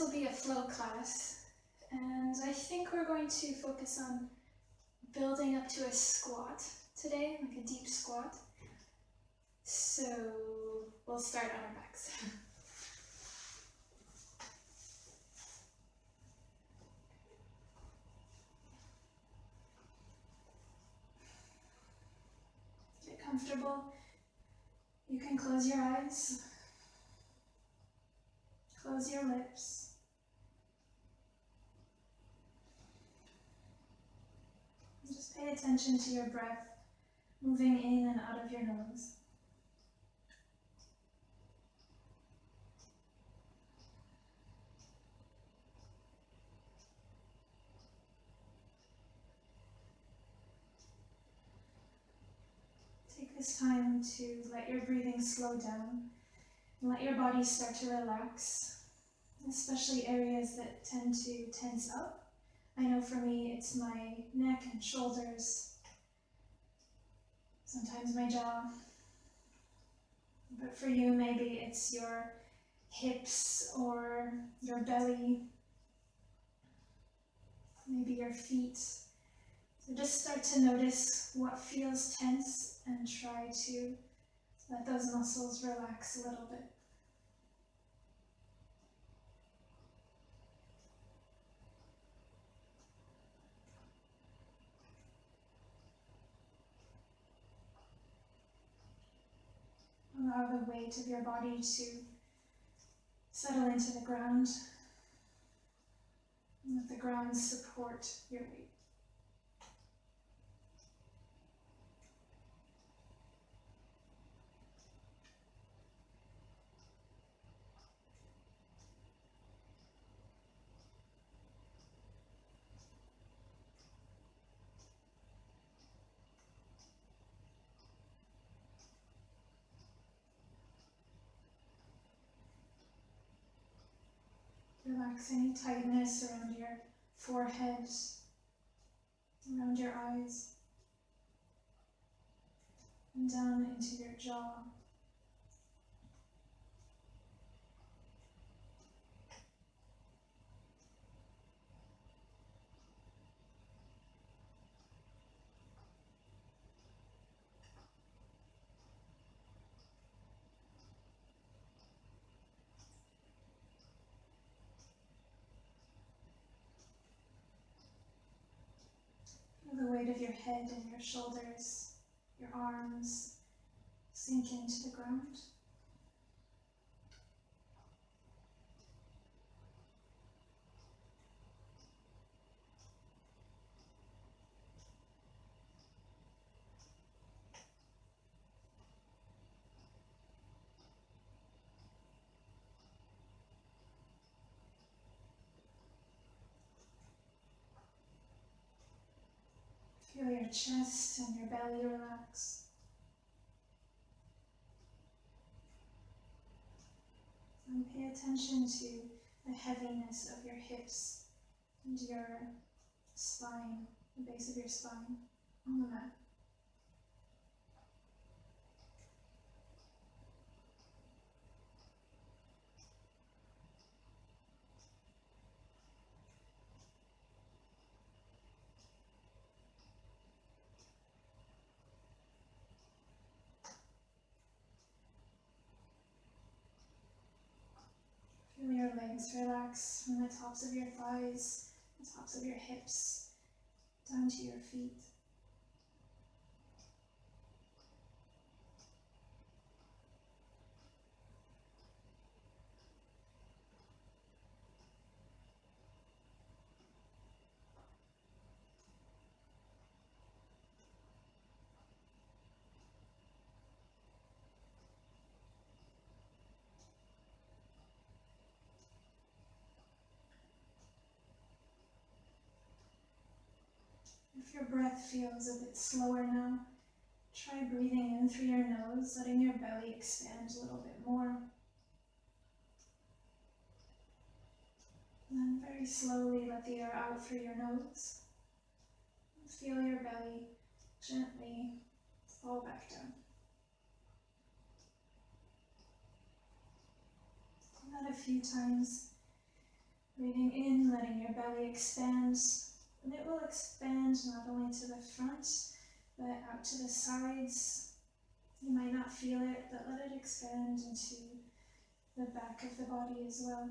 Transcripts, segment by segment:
will be a flow class, and I think we're going to focus on building up to a squat today, like a deep squat. So we'll start on our backs. Get comfortable. You can close your eyes, close your lips. Just pay attention to your breath moving in and out of your nose. Take this time to let your breathing slow down and let your body start to relax, especially areas that tend to tense up. I know for me it's my neck and shoulders, sometimes my jaw, but for you maybe it's your hips or your belly, maybe your feet. So just start to notice what feels tense and try to let those muscles relax a little bit. Allow the weight of your body to settle into the ground. And let the ground support your weight. Relax any tightness around your forehead, around your eyes, and down into your jaw. Feel the weight of your head and your shoulders, your arms sink into the ground. Feel your chest and your belly relax. And pay attention to the heaviness of your hips and your spine, the base of your spine on the mat. Feel your legs relax from the tops of your thighs, the tops of your hips, down to your feet. If your breath feels a bit slower now, try breathing in through your nose, letting your belly expand a little bit more. And then very slowly let the air out through your nose. Feel your belly gently fall back down. Do that a few times. Breathing in, letting your belly expand, and it will expand not only to the front, but out to the sides. You might not feel it, but let it expand into the back of the body as well.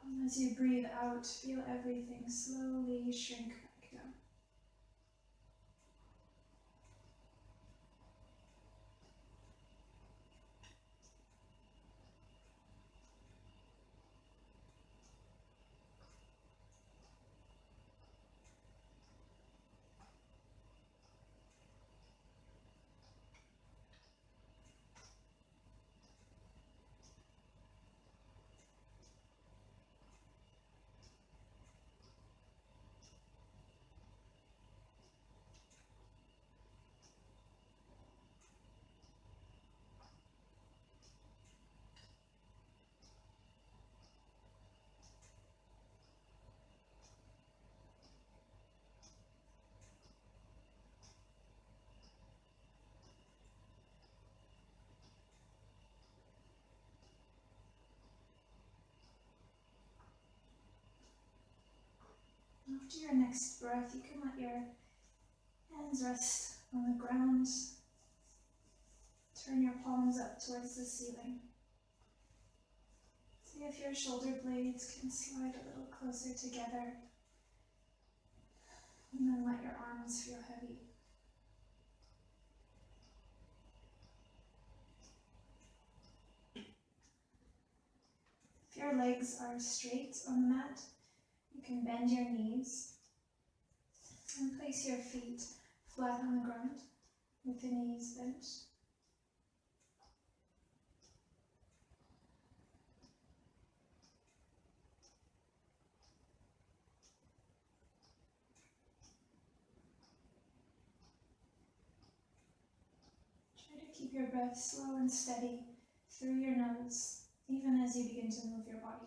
And as you breathe out, feel everything slowly shrink back down. After your next breath, you can let your hands rest on the ground. Turn your palms up towards the ceiling. See if your shoulder blades can slide a little closer together. And then let your arms feel heavy. If your legs are straight on the mat, you can bend your knees and place your feet flat on the ground with the knees bent. Try to keep your breath slow and steady through your nose, even as you begin to move your body.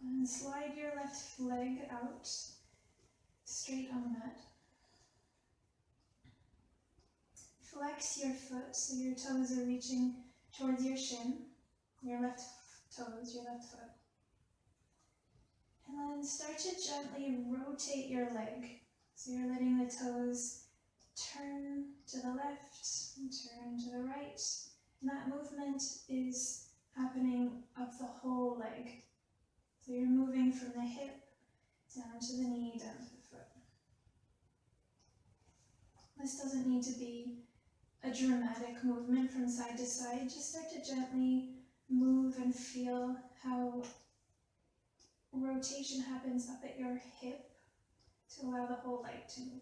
And slide your left leg out, straight on the mat. Flex your foot so your toes are reaching towards your shin, your left toes, your left foot. And then start to gently rotate your leg. So you're letting the toes turn to the left and turn to the right. And that movement is happening up the whole leg. So you're moving from the hip down to the knee, down to the foot. This doesn't need to be a dramatic movement from side to side. Just start to gently move and feel how rotation happens up at your hip to allow the whole leg to move.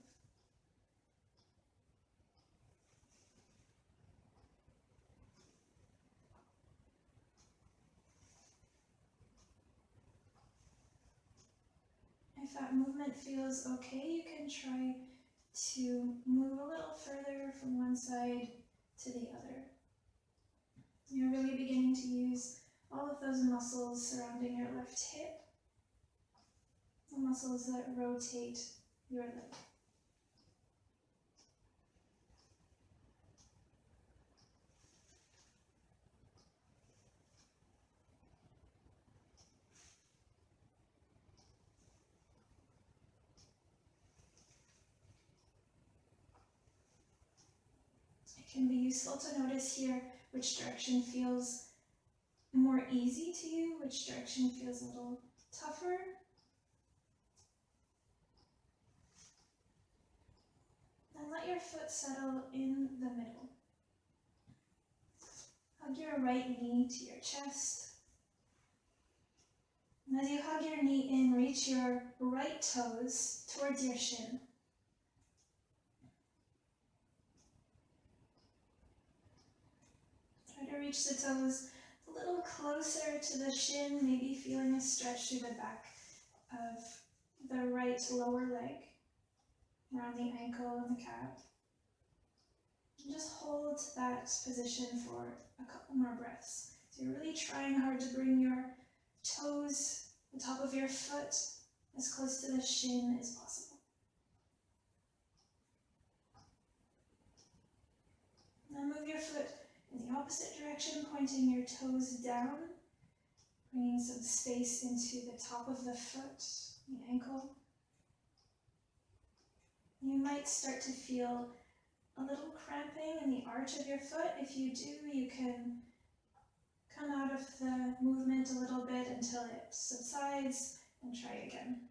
If that movement feels okay, you can try to move a little further from one side to the other. You're really beginning to use all of those muscles surrounding your left hip, the muscles that rotate your leg. It can be useful to notice here which direction feels more easy to you, which direction feels a little tougher. And let your foot settle in the middle. Hug your right knee to your chest. And as you hug your knee in, reach your right toes towards your shin. Try to reach the toes a little closer to the shin, maybe feeling a stretch through the back of the right lower leg, around the ankle and the calf. And just hold that position for a couple more breaths. So you're really trying hard to bring your toes, the top of your foot, as close to the shin as possible. Now move your foot in the opposite direction, pointing your toes down, bringing some space into the top of the foot, the ankle. You might start to feel a little cramping in the arch of your foot. If you do, you can come out of the movement a little bit until it subsides and try again.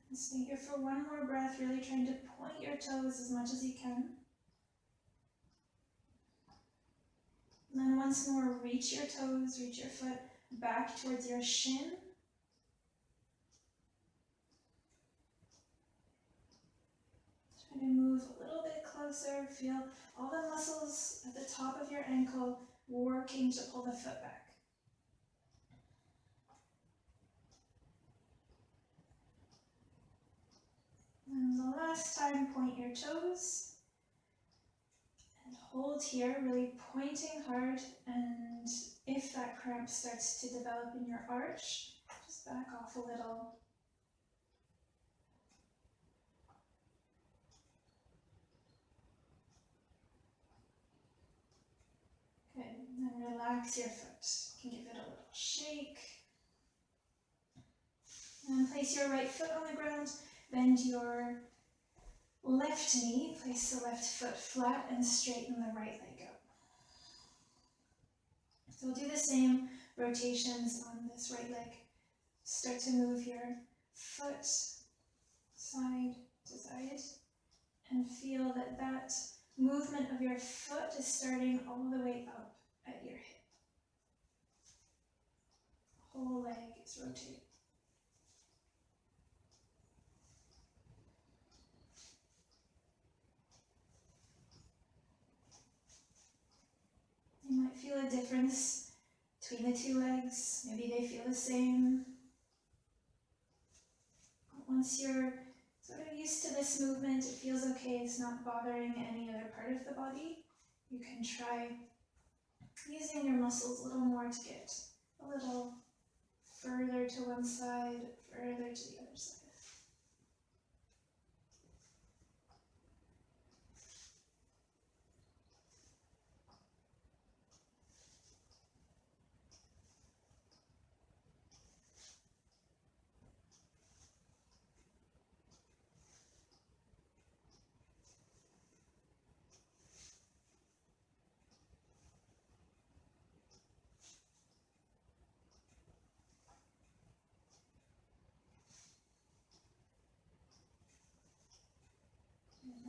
And stay here for one more breath, really trying to point your toes as much as you can. And then once more, reach your toes, reach your foot back towards your shin. Try to move a little bit closer. Feel all the muscles at the top of your ankle working to pull the foot back. And the last time, point your toes. And hold here, really pointing hard, and if that cramp starts to develop in your arch, just back off a little. Good, and then relax your foot. You can give it a little shake. And then place your right foot on the ground, bend your left knee, place the left foot flat and straighten the right leg up. So we'll do the same rotations on this right leg. Start to move your foot side to side and feel that that movement of your foot is starting all the way up at your hip. The whole leg is rotating. You might feel a difference between the two legs. Maybe they feel the same. Once you're sort of used to this movement, it feels okay, it's not bothering any other part of the body. You can try using your muscles a little more to get a little further to one side, further to the other side.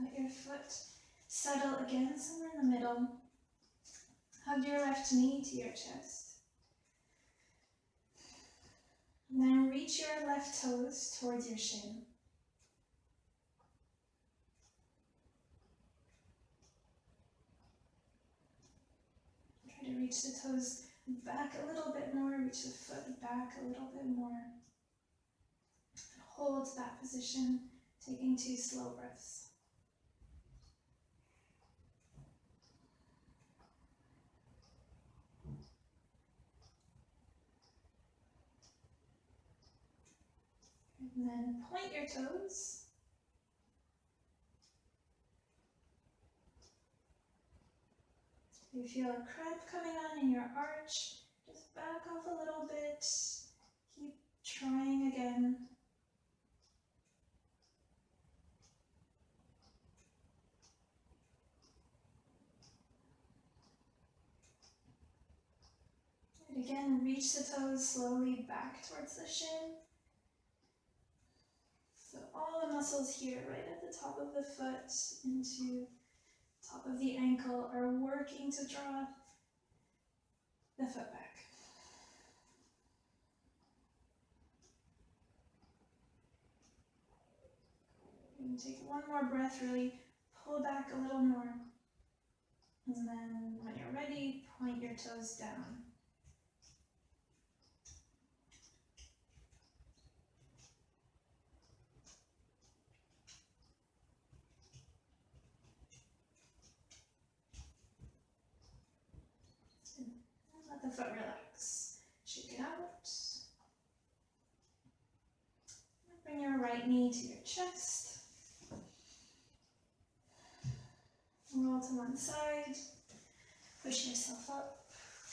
Let your foot settle again somewhere in the middle. Hug your left knee to your chest. And then reach your left toes towards your shin. Try to reach the toes back a little bit more, reach the foot back a little bit more. And hold that position, taking 2 slow breaths. And then point your toes. If you feel a cramp coming on in your arch, just back off a little bit. Keep trying again. And again, reach the toes slowly back towards the shin. So all the muscles here, right at the top of the foot into top of the ankle, are working to draw the foot back. And take one more breath, really pull back a little more. And then when you're ready, point your toes down. Let the foot relax. Shake it out. right knee to your chest. Roll to one side. Push yourself up.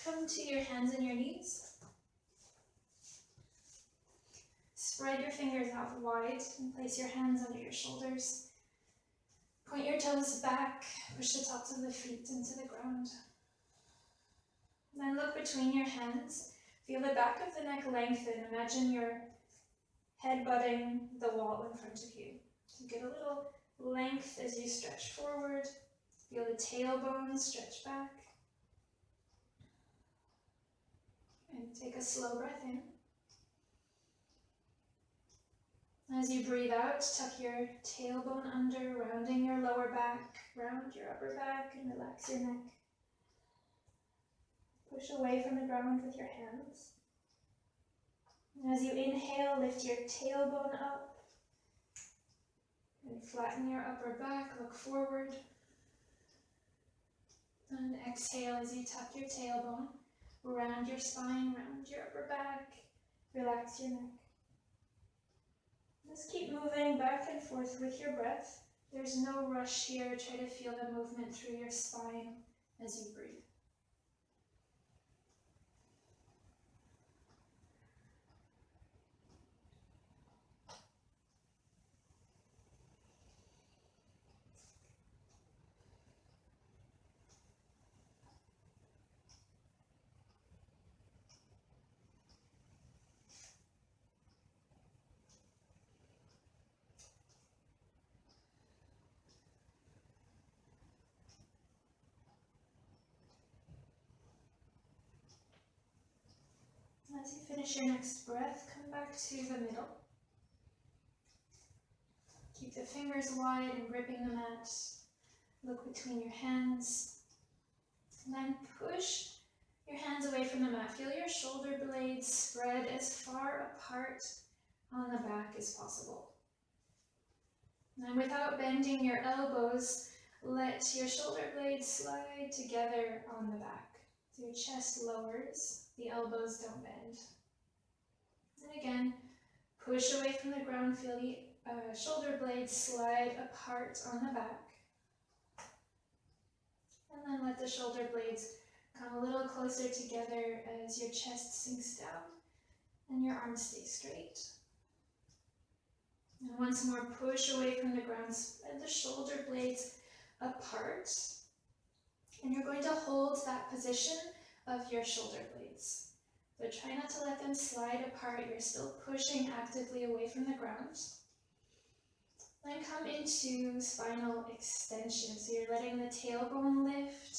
Come to your hands and your knees. Spread your fingers out wide and place your hands under your shoulders. Point your toes back. Push the tops of the feet into the ground. Then look between your hands. Feel the back of the neck lengthen. Imagine your head butting the wall in front of you. So get a little length as you stretch forward. Feel the tailbone stretch back. And take a slow breath in. As you breathe out, tuck your tailbone under, rounding your lower back, round your upper back, and relax your neck. Push away from the ground with your hands. And as you inhale, lift your tailbone up, and flatten your upper back, look forward. And exhale as you tuck your tailbone, round your spine, round your upper back, relax your neck. Just keep moving back and forth with your breath. There's no rush here. Try to feel the movement through your spine as you breathe. As you finish your next breath, come back to the middle. Keep the fingers wide and gripping the mat. Look between your hands. And then push your hands away from the mat. Feel your shoulder blades spread as far apart on the back as possible. And without bending your elbows, let your shoulder blades slide together on the back. So your chest lowers, the elbows don't bend. And again, push away from the ground, feel the shoulder blades slide apart on the back. And then let the shoulder blades come a little closer together as your chest sinks down and your arms stay straight. And once more, push away from the ground, spread the shoulder blades apart. And you're going to hold that position of your shoulder blades. So try not to let them slide apart. You're still pushing actively away from the ground. Then come into spinal extension. So you're letting the tailbone lift.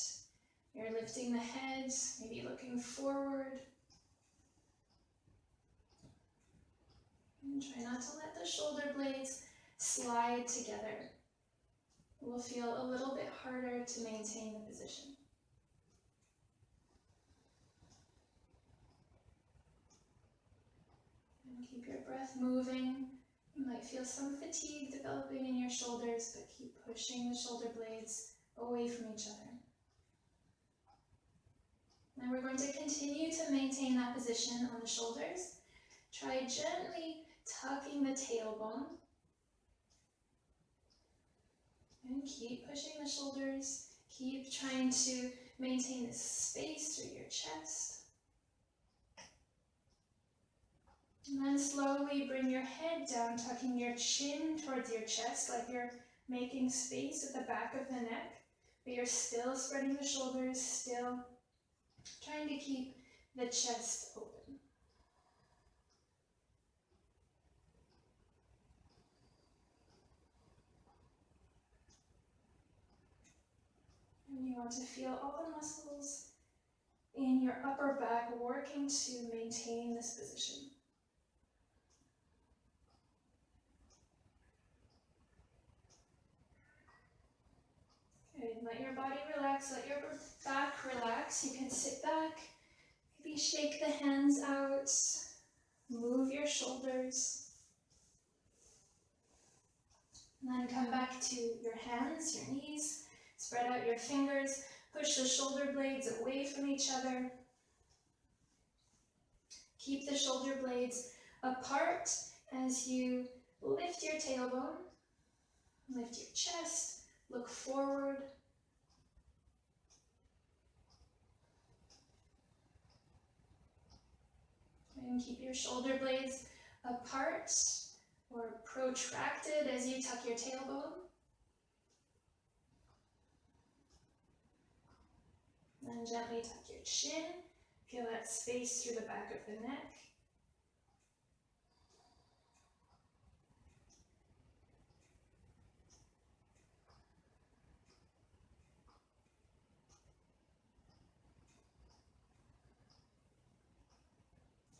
You're lifting the head, maybe looking forward. And try not to let the shoulder blades slide together. It will feel a little bit harder to maintain the position. And keep your breath moving. You might feel some fatigue developing in your shoulders, but keep pushing the shoulder blades away from each other. Now we're going to continue to maintain that position on the shoulders. Try gently tucking the tailbone. And keep pushing the shoulders. Keep trying to maintain this space through your chest. And then slowly bring your head down, tucking your chin towards your chest like you're making space at the back of the neck. But you're still spreading the shoulders, still trying to keep the chest open. And you want to feel all the muscles in your upper back working to maintain this position. Good. Let your body relax, let your back relax. You can sit back, maybe shake the hands out, move your shoulders. And then come back to your hands, your knees. Spread out your fingers, push the shoulder blades away from each other. Keep the shoulder blades apart as you lift your tailbone, lift your chest, look forward. And keep your shoulder blades apart or protracted as you tuck your tailbone. Then gently tuck your chin. Feel that space through the back of the neck.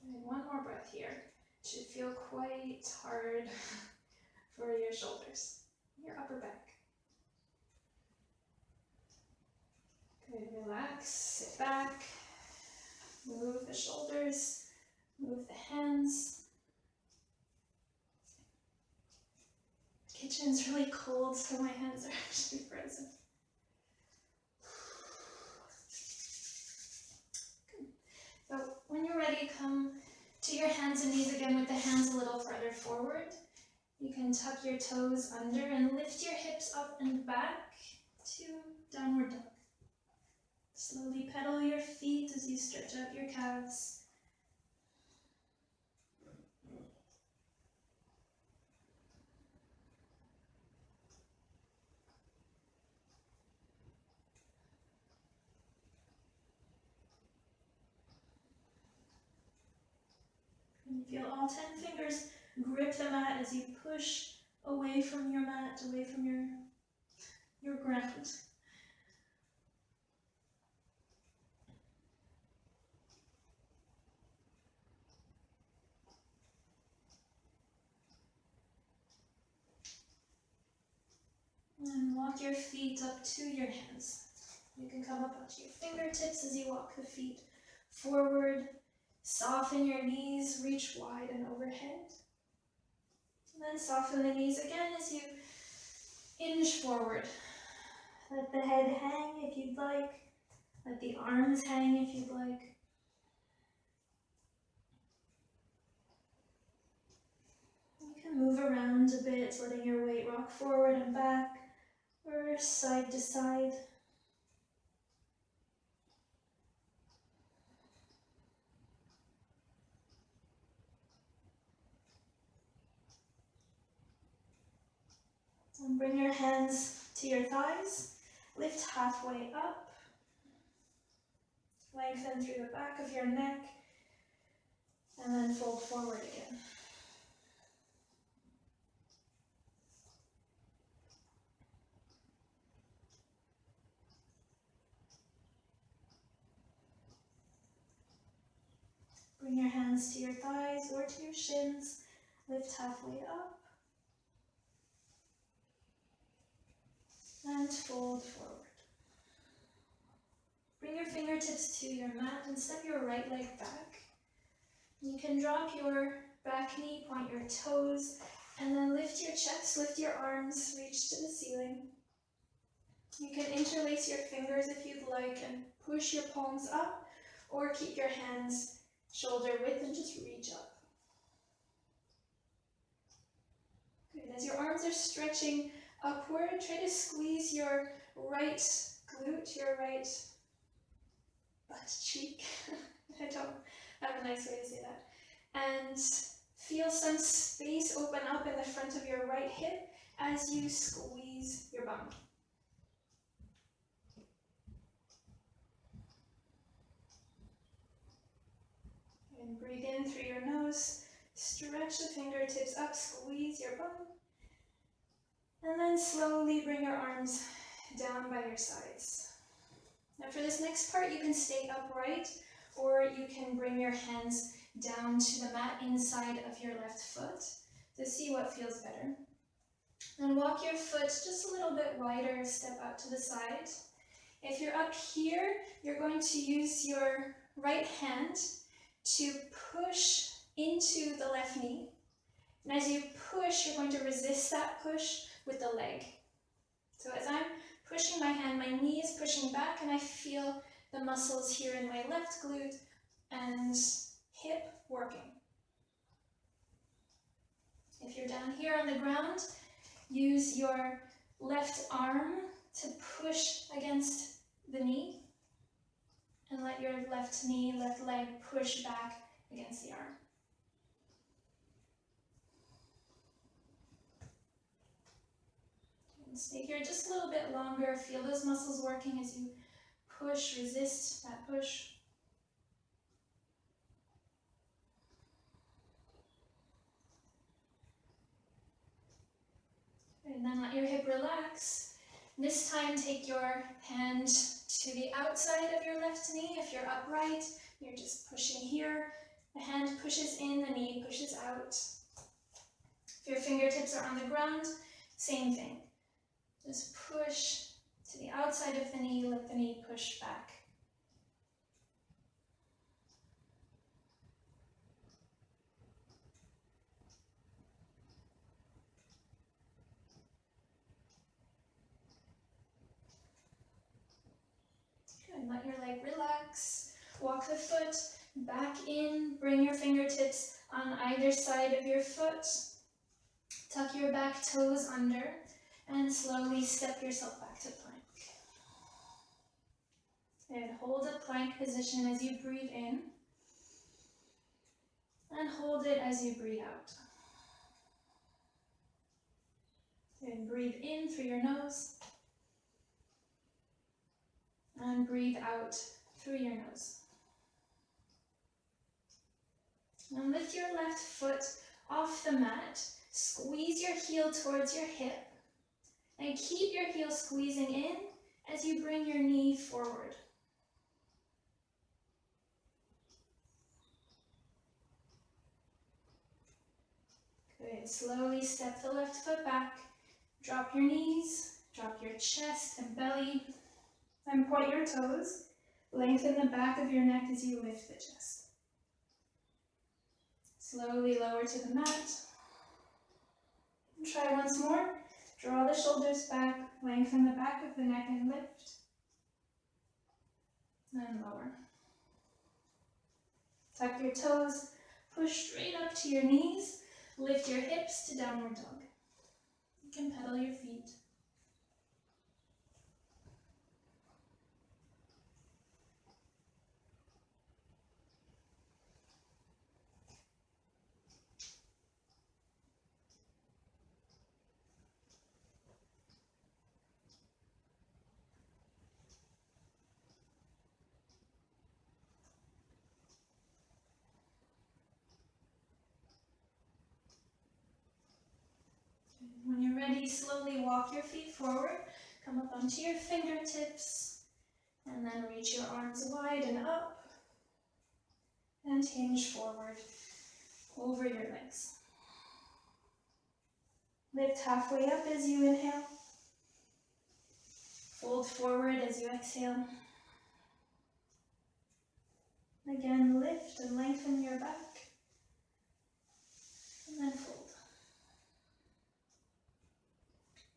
And one more breath here. It should feel quite hard for your shoulders, your upper back. Good, relax, sit back, move the shoulders, move the hands. The kitchen's really cold, so my hands are actually frozen. Good. So when you're ready, come to your hands and knees again with the hands a little further forward. You can tuck your toes under and lift your hips up and back to downward dog. Slowly pedal your feet as you stretch out your calves. And feel all 10 fingers grip the mat as you push away from your mat, away from your ground. And walk your feet up to your hands. You can come up onto your fingertips as you walk the feet forward. Soften your knees, reach wide and overhead. And then soften the knees again as you inch forward. Let the head hang if you'd like. Let the arms hang if you'd like. You can move around a bit, letting your weight rock forward and back, or side to side. And bring your hands to your thighs. Lift halfway up. Lengthen through the back of your neck. And then fold forward again. Bring your hands to your thighs or to your shins. Lift halfway up. And fold forward. Bring your fingertips to your mat and step your right leg back. You can drop your back knee, point your toes, and then lift your chest, lift your arms, reach to the ceiling. You can interlace your fingers if you'd like and push your palms up, or keep your hands shoulder width and just reach up. Good. As your arms are stretching upward, try to squeeze your right glute, your right butt cheek. I don't have a nice way to say that. And feel some space open up in the front of your right hip as you squeeze your bum. And breathe in through your nose, stretch the fingertips up, squeeze your bum. And then slowly bring your arms down by your sides. Now for this next part, you can stay upright, or you can bring your hands down to the mat inside of your left foot to see what feels better. And walk your foot just a little bit wider, step out to the side. If you're up here, you're going to use your right hand to push into the left knee. And as you push, you're going to resist that push with the leg. So as I'm pushing my hand, my knee is pushing back and I feel the muscles here in my left glute and hip working. If you're down here on the ground, use your left arm to push against the knee and let your left knee, left leg push back against the arm. And stay here just a little bit longer. Feel those muscles working as you push, resist that push. And then let your hip relax. This time take your hand to the outside of your left knee. If you're upright, you're just pushing here. The hand pushes in, the knee pushes out. If your fingertips are on the ground, same thing. Just push to the outside of the knee, let the knee push back. Good, let your leg relax. Walk the foot back in, bring your fingertips on either side of your foot. Tuck your back toes under and slowly step yourself back to plank. And hold a plank position as you breathe in. And hold it as you breathe out. And breathe in through your nose. And breathe out through your nose. Now lift your left foot off the mat. Squeeze your heel towards your hip. And keep your heel squeezing in as you bring your knee forward. Good. Slowly step the left foot back. Drop your knees, drop your chest and belly, and point your toes. Lengthen the back of your neck as you lift the chest. Slowly lower to the mat. And try once more. Draw the shoulders back, lengthen the back of the neck and lift. And lower. Tuck your toes, push straight up to your knees, lift your hips to downward dog. You can pedal your feet. When you're ready, slowly walk your feet forward, come up onto your fingertips, and then reach your arms wide and up, and hinge forward over your legs. Lift halfway up as you inhale, fold forward as you exhale. Again, lift and lengthen your back, and then fold.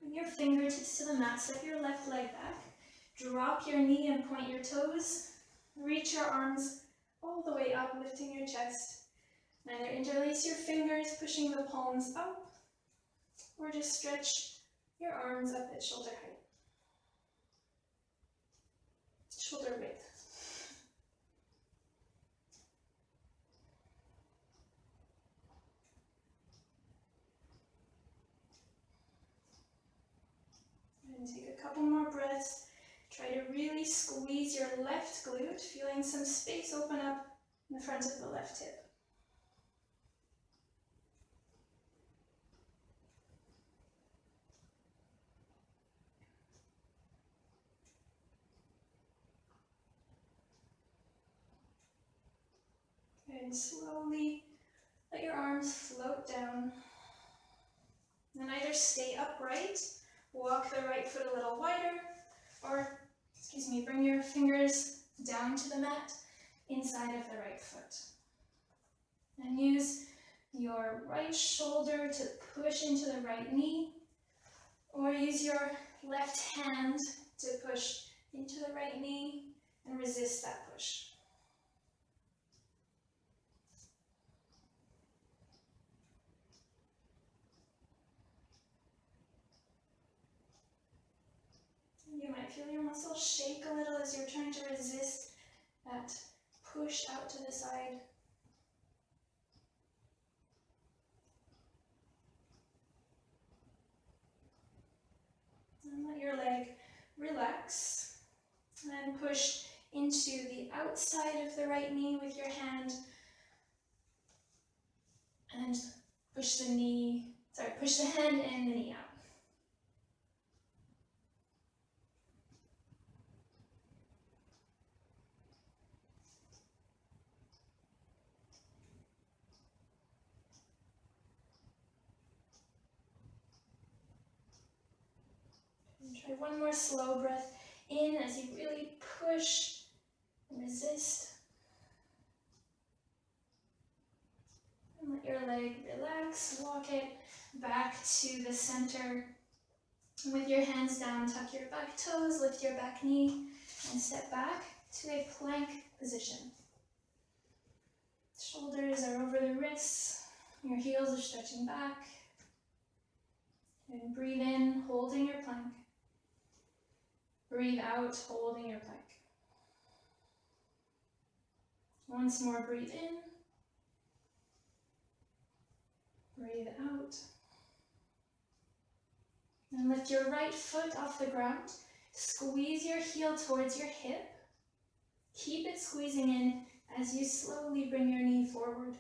Bring your fingertips to the mat, step your left leg back, drop your knee and point your toes, reach your arms all the way up, lifting your chest. Either interlace your fingers, pushing the palms up, or just stretch your arms up at shoulder height, shoulder width. And take a couple more breaths. Try to really squeeze your left glute, feeling some space open up in the front of the left hip. And slowly let your arms float down. And either stay upright, walk the right foot a little wider, or, bring your fingers down to the mat inside of the right foot. And use your right shoulder to push into the right knee, or use your left hand to push into the right knee and resist that push. feel your muscles shake a little as you're trying to resist that push out to the side. And let your leg relax. And push into the outside of the right knee with your hand. And push the hand and the knee out. And try one more slow breath in as you really push and resist. And let your leg relax. Walk it back to the center. And with your hands down, tuck your back toes, lift your back knee, and step back to a plank position. Shoulders are over the wrists. Your heels are stretching back. And breathe in, holding your plank. Breathe out, holding your plank. Once more, breathe in. Breathe out. And lift your right foot off the ground. Squeeze your heel towards your hip. Keep it squeezing in as you slowly bring your knee forward.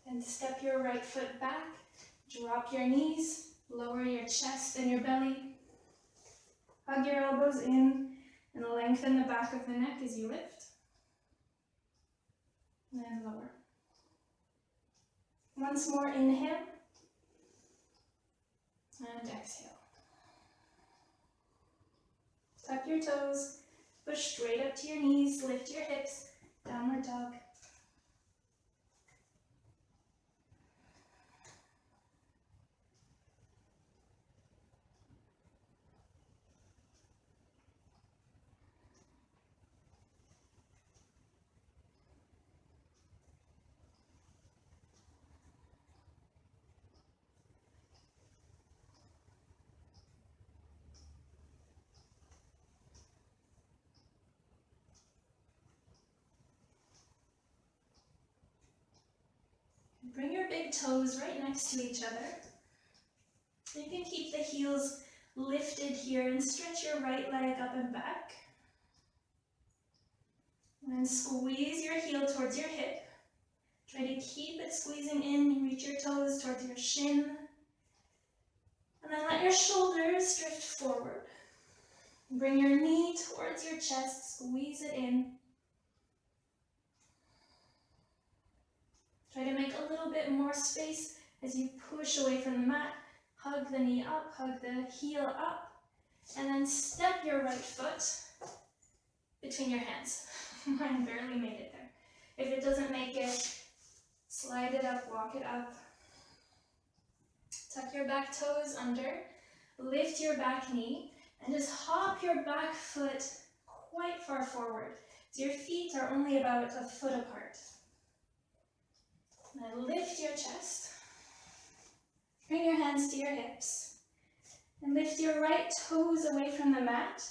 And step your right foot back. Drop your knees. Lower your chest and your belly. Hug your elbows in and lengthen the back of the neck as you lift. And lower. Once more, inhale. And exhale. Tuck your toes. Push straight up to your knees. Lift your hips. Downward dog. Bring your big toes right next to each other. You can keep the heels lifted here and stretch your right leg up and back. And squeeze your heel towards your hip. Try to keep it squeezing in. Reach your toes towards your shin. And then let your shoulders drift forward. Bring your knee towards your chest. Squeeze it in. Try to make a little bit more space as you push away from the mat. Hug the knee up, hug the heel up, and then step your right foot between your hands. Mine barely made it there. If it doesn't make it, slide it up, walk it up. Tuck your back toes under, lift your back knee, and just hop your back foot quite far forward. So your feet are only about a foot apart. And lift your chest. Bring your hands to your hips. And lift your right toes away from the mat.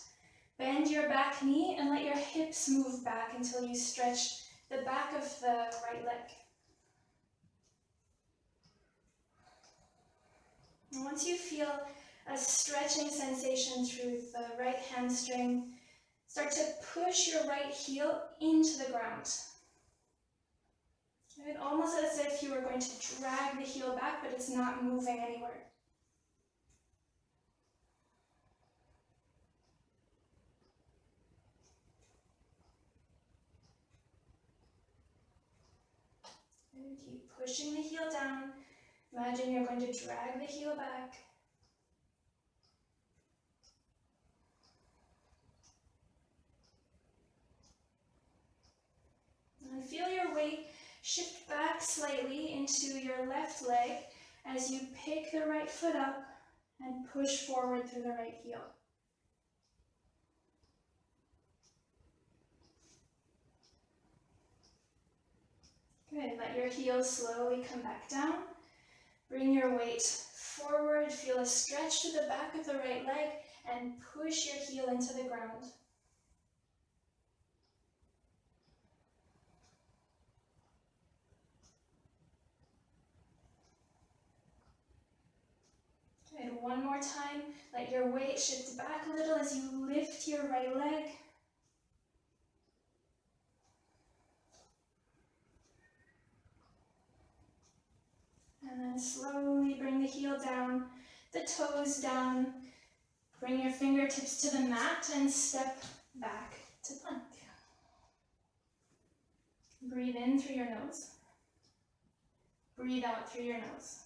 Bend your back knee and let your hips move back until you stretch the back of the right leg. And once you feel a stretching sensation through the right hamstring, start to push your right heel into the ground. Right? Almost as if you were going to drag the heel back, but it's not moving anywhere. And keep pushing the heel down. Imagine you're going to drag the heel back. And feel your weight shift back slightly into your left leg as you pick the right foot up and push forward through the right heel. Good. Let Let your heels slowly come back down. Bring your weight forward. Feel a stretch to the back of the right leg and push your heel into the ground. Good. One more time. Let your weight shift back a little as you lift your right leg. And then slowly bring the heel down, the toes down. Bring your fingertips to the mat and step back to plank. Breathe in through your nose. Breathe out through your nose.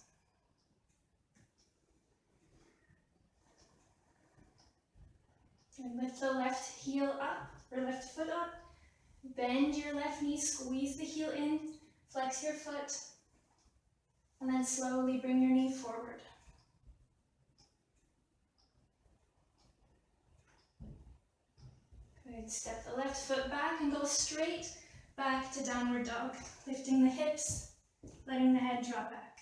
And lift the left heel up, or left foot up. Bend your left knee, squeeze the heel in, flex your foot, and then slowly bring your knee forward. Good. Step the left foot back and go straight back to downward dog. Lifting the hips, letting the head drop back.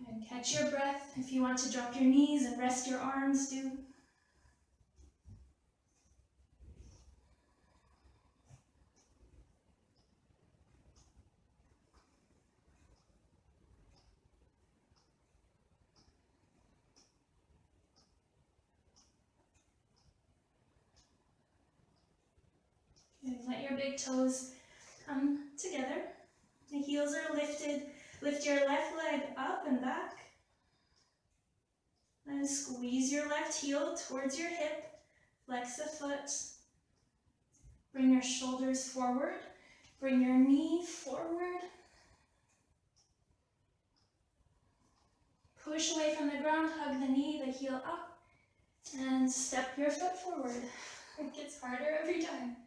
And catch your breath. If you want to drop your knees and rest your arms, do. And let your big toes come together. The heels are lifted. Lift your left leg up and back. And squeeze your left heel towards your hip. Flex the foot. Bring your shoulders forward. Bring your knee forward. Push away from the ground. Hug the knee, the heel up. And step your foot forward. It gets harder every time.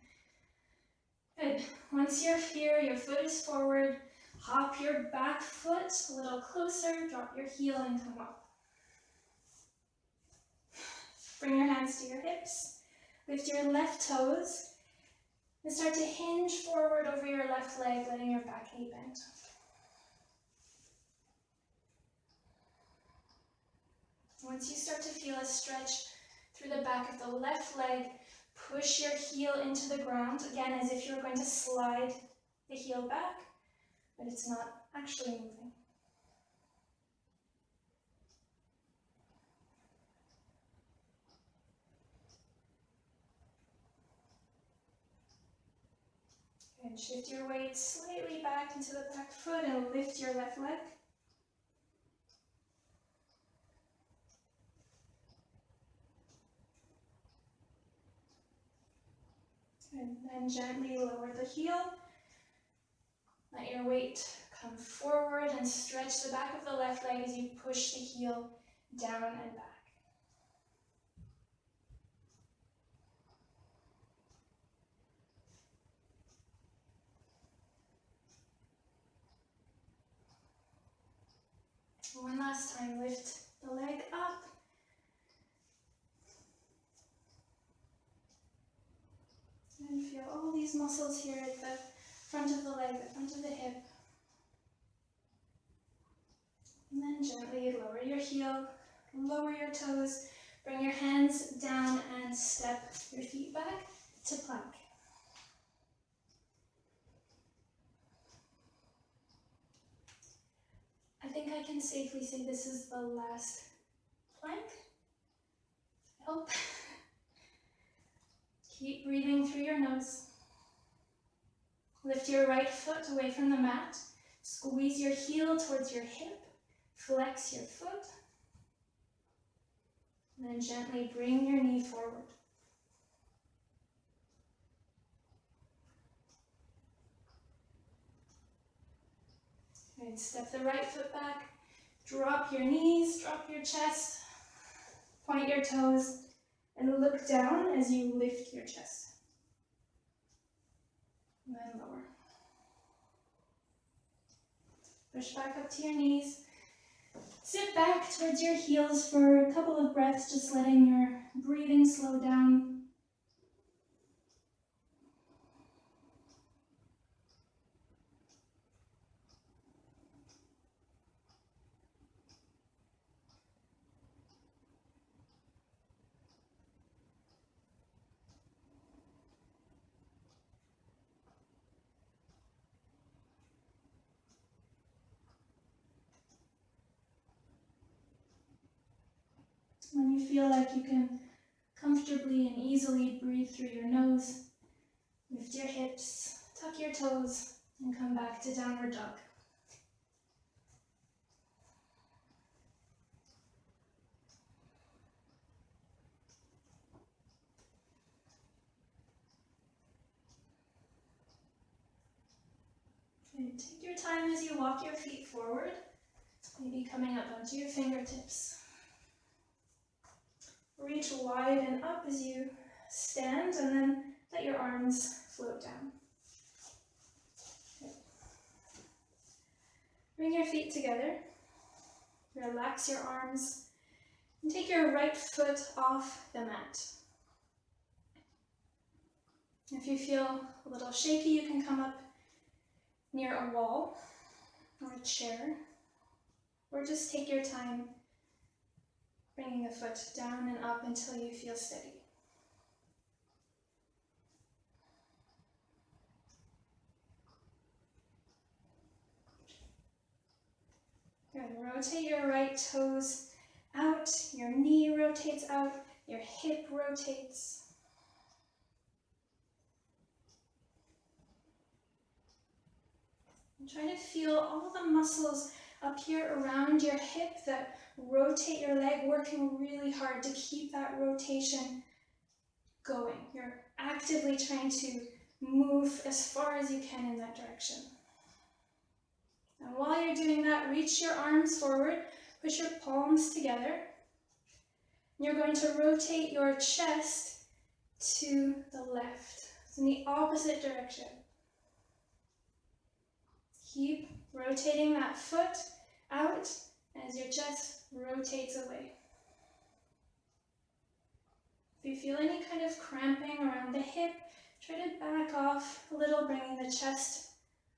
Good. Once you're here, your foot is forward. Hop your back foot a little closer. Drop your heel and come up. Bring your hands to your hips. Lift your left toes. And start to hinge forward over your left leg, letting your back knee bend. Once you start to feel a stretch through the back of the left leg, push your heel into the ground, again as if you're going to slide the heel back, but it's not actually moving. And shift your weight slightly back into the back foot and lift your left leg. And then gently lower the heel. Let your weight come forward and stretch the back of the left leg as you push the heel down and back. One last time, lift the leg up. And feel all these muscles here at the front of the leg, the front of the hip. And then gently lower your heel, lower your toes, bring your hands down and step your feet back to plank. I think I can safely say this is the last plank. I hope. Keep breathing through your nose. Lift your right foot away from the mat. Squeeze your heel towards your hip. Flex your foot. And then gently bring your knee forward. And step the right foot back. Drop your knees, drop your chest. Point your toes. And look down as you lift your chest. And then lower. Push back up to your knees. Sit back towards your heels for a couple of breaths, just letting your breathing slow down. When you feel like you can comfortably and easily breathe through your nose, lift your hips, tuck your toes, and come back to downward dog. And take your time as you walk your feet forward, maybe coming up onto your fingertips. Reach wide and up as you stand, and then let your arms float down. Okay. Bring your feet together. Relax your arms, and take your right foot off the mat. If you feel a little shaky, you can come up near a wall or a chair, or just take your time bringing the foot down and up until you feel steady. Good. Rotate your right toes out, your knee rotates out, your hip rotates. And try to feel all the muscles up here around your hip that rotate your leg, working really hard to keep that rotation going. You're actively trying to move as far as you can in that direction. And while you're doing that, reach your arms forward, push your palms together. You're going to rotate your chest to the left, so in the opposite direction. Keep rotating that foot out as your chest rotates away. If you feel any kind of cramping around the hip, try to back off a little, bringing the chest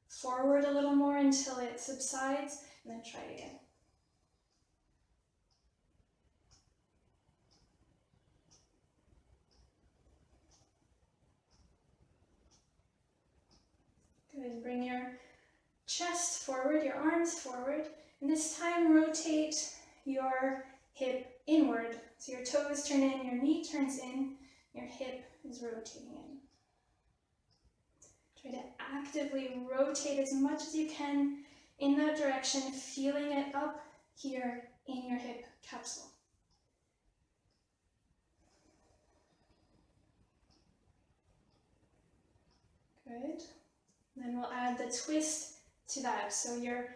forward a little more until it subsides, and then try again. Good. Bring your chest forward, your arms forward, and this time rotate your hip inward. So your toes turn in, your knee turns in, your hip is rotating in. Try to actively rotate as much as you can in that direction, feeling it up here in your hip capsule. Good. Then we'll add the twist to that. So your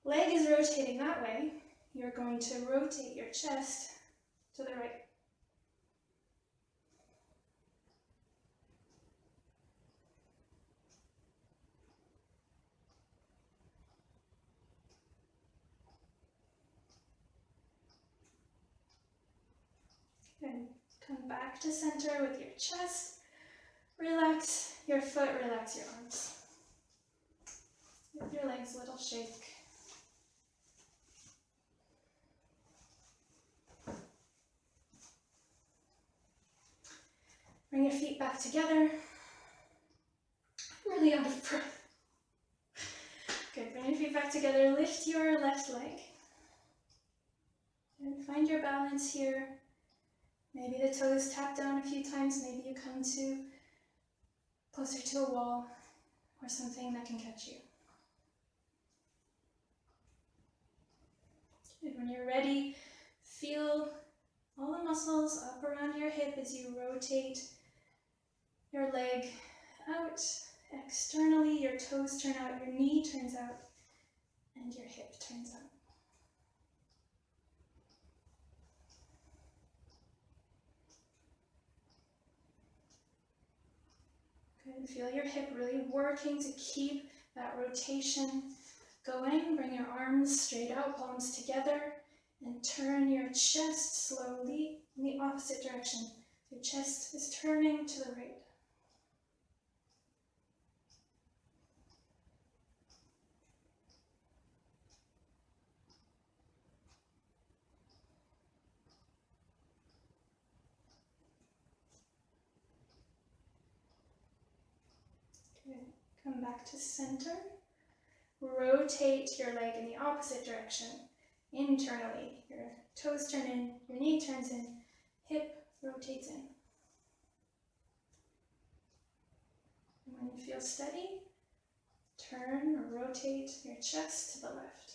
leg is rotating that way. You're going to rotate your chest to the right. Good. Come back to center with your chest. Relax your foot, relax your arms. Give your legs a little shake. Bring your feet back together. I'm really out of breath. Good, bring your feet back together. Lift your left leg. And find your balance here. Maybe the toes tap down a few times. Maybe you come to closer to a wall or something that can catch you. Good. When you're ready, feel all the muscles up around your hip as you rotate your leg out externally. Your toes turn out, your knee turns out, and your hip turns out. Good. Feel your hip really working to keep that rotation going. Bring your arms straight out, palms together, and turn your chest slowly in the opposite direction. Your chest is turning to the right. Good. Come back to center. Rotate your leg in the opposite direction. internally. Your toes turn in, your knee turns in, hip rotates in. And when you feel steady, turn or rotate your chest to the left.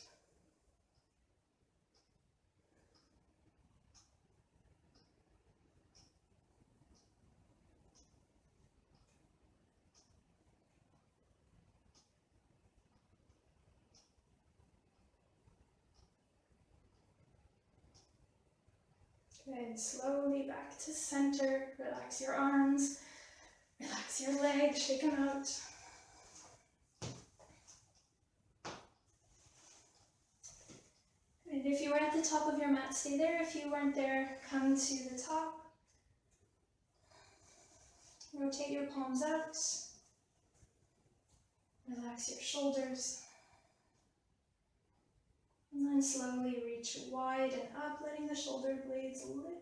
Good, slowly back to center. Relax your arms, relax your legs, shake them out. And if you were at the top of your mat, stay there. If you weren't there, come to the top. Rotate your palms out. Relax your shoulders. And then slowly reach wide and up, letting the shoulder blades lift.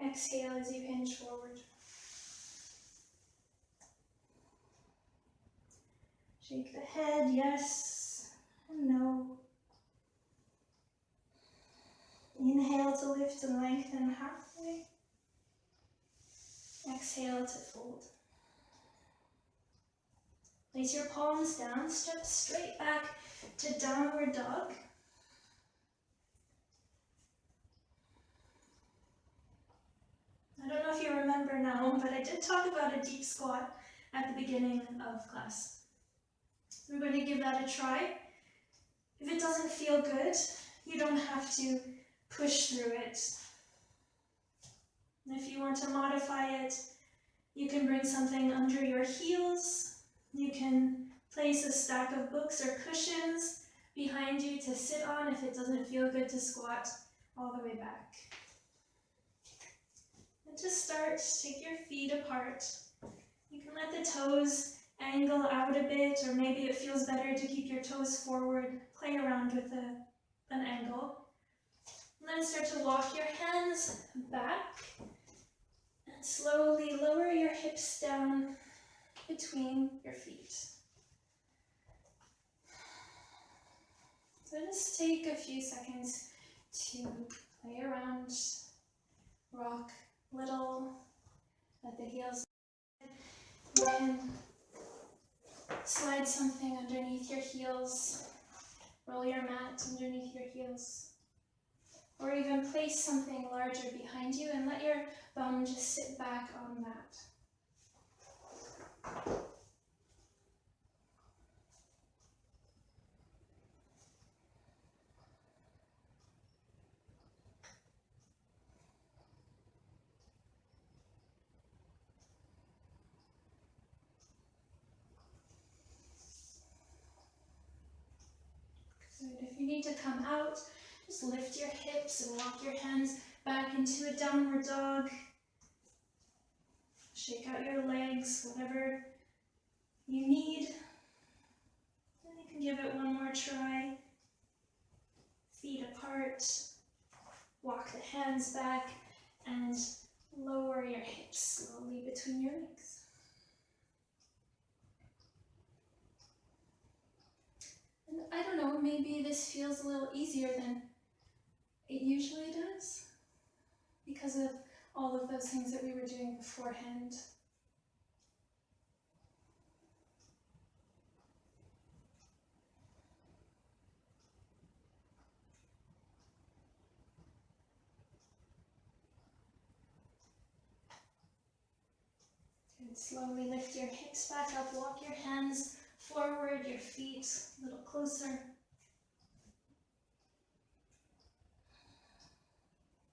Exhale as you hinge forward. Shake the head, yes and no. Inhale to lift and lengthen halfway. Exhale to fold. Place your palms down, step straight back to downward dog. I don't know if you remember now, but I did talk about a deep squat at the beginning of class. We're going to give that a try. If it doesn't feel good, you don't have to push through it. And if you want to modify it, you can bring something under your heels. You can place a stack of books or cushions behind you to sit on if it doesn't feel good to squat all the way back. And to start, take your feet apart. You can let the toes angle out a bit, or maybe it feels better to keep your toes forward. Play around with an angle. And then start to walk your hands back and slowly lower your hips down between your feet. So just take a few seconds to play around, rock little, let the heels. You can slide something underneath your heels, roll your mat underneath your heels, or even place something larger behind you and let your bum just sit back on that. Good. If you need to come out, just lift your hips and walk your hands back into a downward dog. Shake out your legs, whatever you need. And you can give it one more try. Feet apart, walk the hands back, and lower your hips slowly between your legs. And I don't know, maybe this feels a little easier than it usually does because of all of those things that we were doing beforehand. Good. Slowly lift your hips back up, walk your hands forward, your feet a little closer.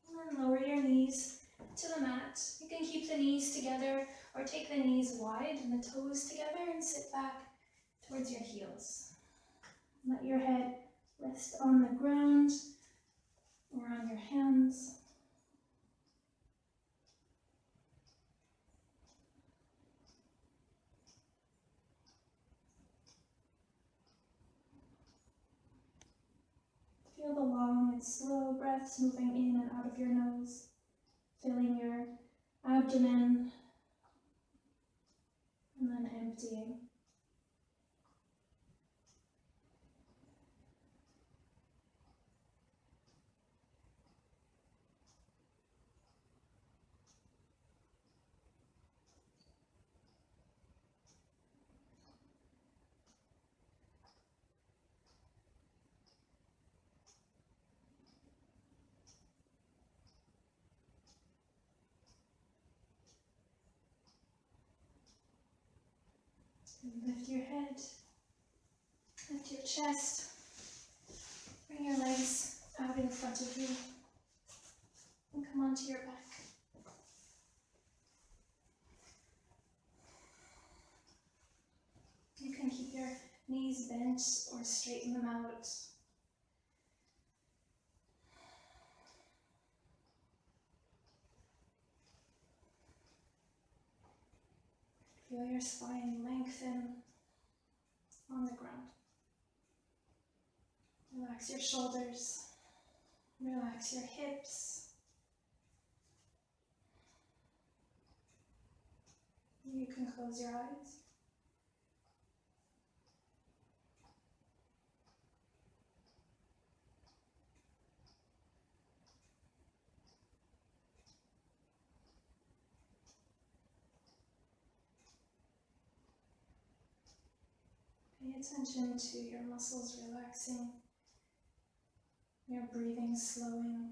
And then lower your knees to the mat. You can keep the knees together or take the knees wide and the toes together and sit back towards your heels. Let your head rest on the ground or on your hands. Feel the long and slow breaths moving in and out of your nose, filling your abdomen and then emptying. Lift your head, lift your chest, bring your legs out in front of you, and come onto your back. You can keep your knees bent or straighten them out. Feel your spine lengthen on the ground. Relax your shoulders, relax your hips. You can close your eyes. Pay attention to your muscles relaxing, your breathing slowing.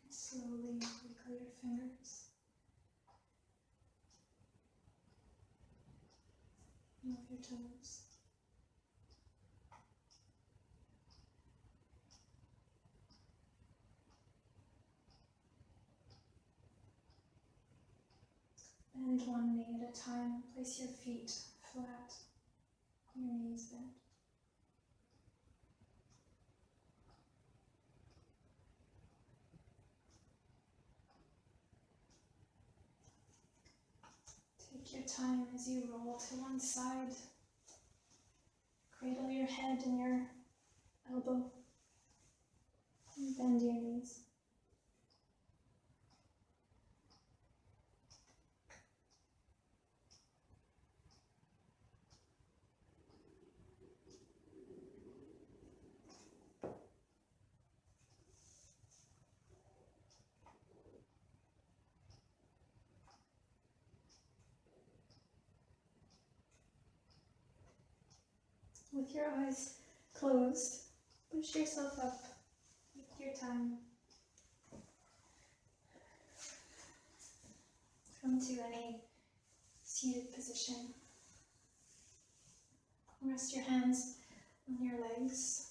Slowly wiggle your fingers. Move your toes. Bend one knee at a time. Place your feet flat, your knees bent. Take your time as you roll to one side. Cradle your head in your elbow. And bend your knees. with your eyes closed, push yourself up. Take your time. Come to any seated position. Rest your hands on your legs.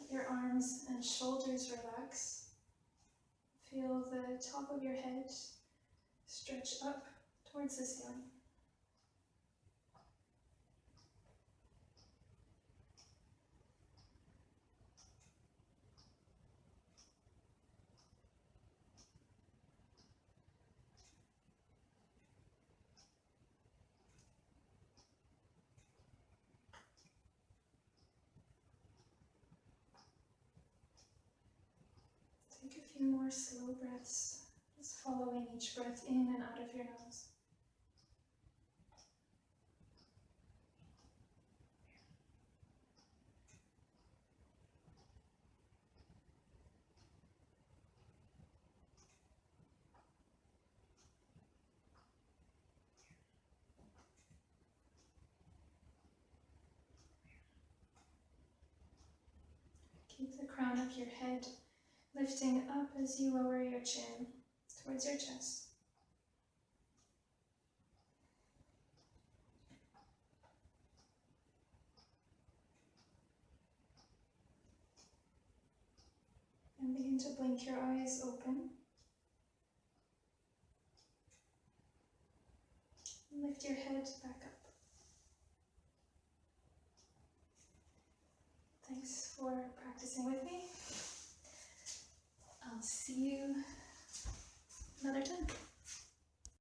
Let your arms and shoulders relax. Feel the top of your head stretch up towards the ceiling. Take a few more slow breaths, just following each breath in and out of your nose. Keep the crown of your head lifting up as you lower your chin towards your chest. And begin to blink your eyes open. And lift your head back up. Thanks for practicing with me. I'll see you another time.